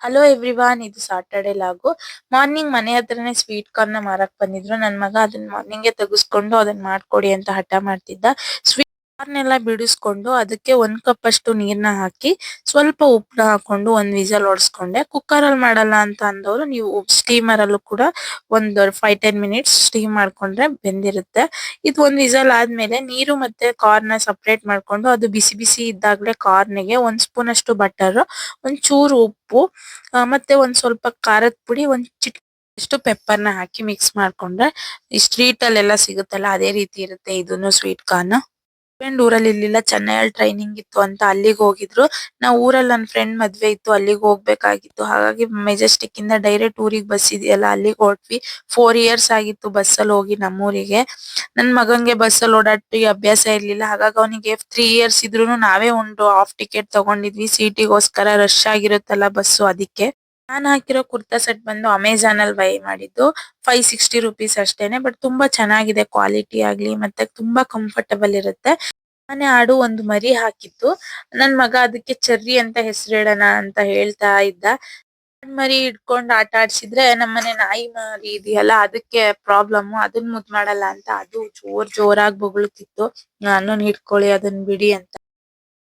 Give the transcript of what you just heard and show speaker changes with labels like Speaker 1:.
Speaker 1: Hello everyone, ಇದು Saturday ಲಾಗು. Morning ಮನೆ ಹತ್ರನೇ ಸ್ವೀಟ್ ಕಾರ್ನ್ ನ ಮಾರಕ್ ಬಂದಿದ್ರು. ನನ್ ಮಗ ಅದನ್ನ ಮಾರ್ನಿಂಗ್ ತೆಗೆಸ್ಕೊಂಡು ಅದನ್ನ ಮಾಡ್ಕೊಡಿ ಅಂತ ಹಠ ಮಾಡ್ತಿದ್ದ. ಸ್ವೀಟ್ ಕಾರ್ನ್ ಎಲ್ಲ ಬಿಡಿಸ್ಕೊಂಡು ಅದಕ್ಕೆ 1 ಕಪ್ ಅಷ್ಟು ನೀರ್ನ ಹಾಕಿ ಸ್ವಲ್ಪ ಉಪ್ಪನ್ನ ಹಾಕೊಂಡು ಒಂದ್ ವಿಸಲ್ ಹೊಡ್ಸ್ಕೊಂಡೆ. ಕುಕ್ಕರ್ ಅಲ್ಲಿ ಮಾಡಲ್ಲ ಅಂತ ಅಂದವರು ನೀವು ಸ್ಟೀಮರ್ ಅಲ್ಲೂ ಕೂಡ ಒಂದ್ 5-10 ಮಿನಿಟ್ಸ್ ಸ್ಟೀಮ್ ಮಾಡ್ಕೊಂಡ್ರೆ ಬೆಂದಿರುತ್ತೆ. ಇದು ಒಂದ್ ವಿಸಲ್ ಆದ್ಮೇಲೆ ನೀರು ಮತ್ತೆ ಕಾರ್ನ್ ಸಪರೇಟ್ ಮಾಡ್ಕೊಂಡು ಅದು ಬಿಸಿ ಬಿಸಿ ಇದ್ದಾಗ್ಲೇ ಕಾರ್ನ್ಗೆ 1 ಸ್ಪೂನ್ ಅಷ್ಟು ಬಟರ್, ಒಂಚೂರು ಉಪ್ಪು, ಮತ್ತೆ ಒಂದ್ ಸ್ವಲ್ಪ ಖಾರದ ಪುಡಿ, ಒಂದ್ ಚಿಟಿಕೆಷ್ಟು ಪೆಪ್ಪರ್ನ ಹಾಕಿ ಮಿಕ್ಸ್ ಮಾಡ್ಕೊಂಡ್ರೆ ಈ ಸ್ಟ್ರೀಟ್ ಅಲ್ಲೆಲ್ಲ ಸಿಗುತ್ತಲ್ಲ ಅದೇ ರೀತಿ ಇರುತ್ತೆ ಇದನ್ನು ಸ್ವೀಟ್ ಕಾರ್ನ್. ಫ್ರೆಂಡ್ ಊರಲ್ಲಿ ಇರ್ಲಿಲ್ಲ, ಚೆನ್ನೈಯಲ್ಲಿ ಟ್ರೈನಿಂಗ್ ಇತ್ತು ಅಂತ ಅಲ್ಲಿಗೆ ಹೋಗಿದ್ರು. ನಾವು ಊರಲ್ಲಿ ನನ್ನ ಫ್ರೆಂಡ್ ಮದ್ವೆ ಇತ್ತು, ಅಲ್ಲಿಗೆ ಹೋಗ್ಬೇಕಾಗಿತ್ತು. ಹಾಗಾಗಿ ಮೆಜೆಸ್ಟಿಕ್ ಇಂದ ಡೈರೆಕ್ಟ್ ಊರಿಗೆ ಬಸ್ ಇದೆಯಲ್ಲ ಅಲ್ಲಿಗೆ ಹೊರಟ್ವಿ. 4 ಇಯರ್ಸ್ ಆಗಿತ್ತು ಬಸ್ಸಲ್ಲಿ ಹೋಗಿ ನಮ್ಮೂರಿಗೆ. ನನ್ ಮಗಂಗೆ ಬಸ್ಸಲ್ಲಿ ಓಡಾಡಿ ಅಭ್ಯಾಸ ಇರ್ಲಿಲ್ಲ, ಹಾಗಾಗಿ ಅವನಿಗೆ 3 ಇಯರ್ಸ್ ಇದ್ರೂನು ನಾವೇ ಒಂದು ಹಾಫ್ ಟಿಕೆಟ್ ತಗೊಂಡಿದ್ವಿ ಸೀಟಿಗೋಸ್ಕರ. ರಶ್ ಆಗಿರುತ್ತಲ್ಲ ಬಸ್ಸು, ಅದಕ್ಕೆ. ನಾನ್ ಹಾಕಿರೋ ಕುರ್ತಾ ಸೆಟ್ ಬಂದು ಅಮೆಜಾನ್ ಅಲ್ಲಿ ಬೈ ಮಾಡಿದ್ದು. 560 ರುಪೀಸ್ ಅಷ್ಟೇನೆ, ಬಟ್ ತುಂಬಾ ಚೆನ್ನಾಗಿದೆ ಕ್ವಾಲಿಟಿ ಆಗ್ಲಿ, ಮತ್ತೆ ತುಂಬಾ ಕಂಫರ್ಟಬಲ್ ಇರುತ್ತೆ. ನಾನೇ ಆಡು ಒಂದು ಮರಿ ಹಾಕಿತ್ತು. ನನ್ ಮಗ ಅದಕ್ಕೆ ಚೆರ್ರಿ ಅಂತ ಹೆಸರಿಡೋಣ ಅಂತ ಹೇಳ್ತಾ ಇದ್ದ. ಮರಿ ಇಟ್ಕೊಂಡು ಆಟ ಆಡ್ಸಿದ್ರೆ ನಮ್ಮನೆ ನಾಯಿ ಮರಿ ಇದೆಯಲ್ಲ ಅದಕ್ಕೆ ಪ್ರಾಬ್ಲಮ್, ಅದನ್ನ ಮುದ್ ಮಾಡಲ್ಲ ಅಂತ ಅದು ಜೋರಾಗಿ ಬೊಗಳುತ್ತಿತ್ತು. ನಾನು ಹಿಡ್ಕೊಳ್ಳಿ ಅದನ್ನ ಬಿಡಿ ಅಂತ.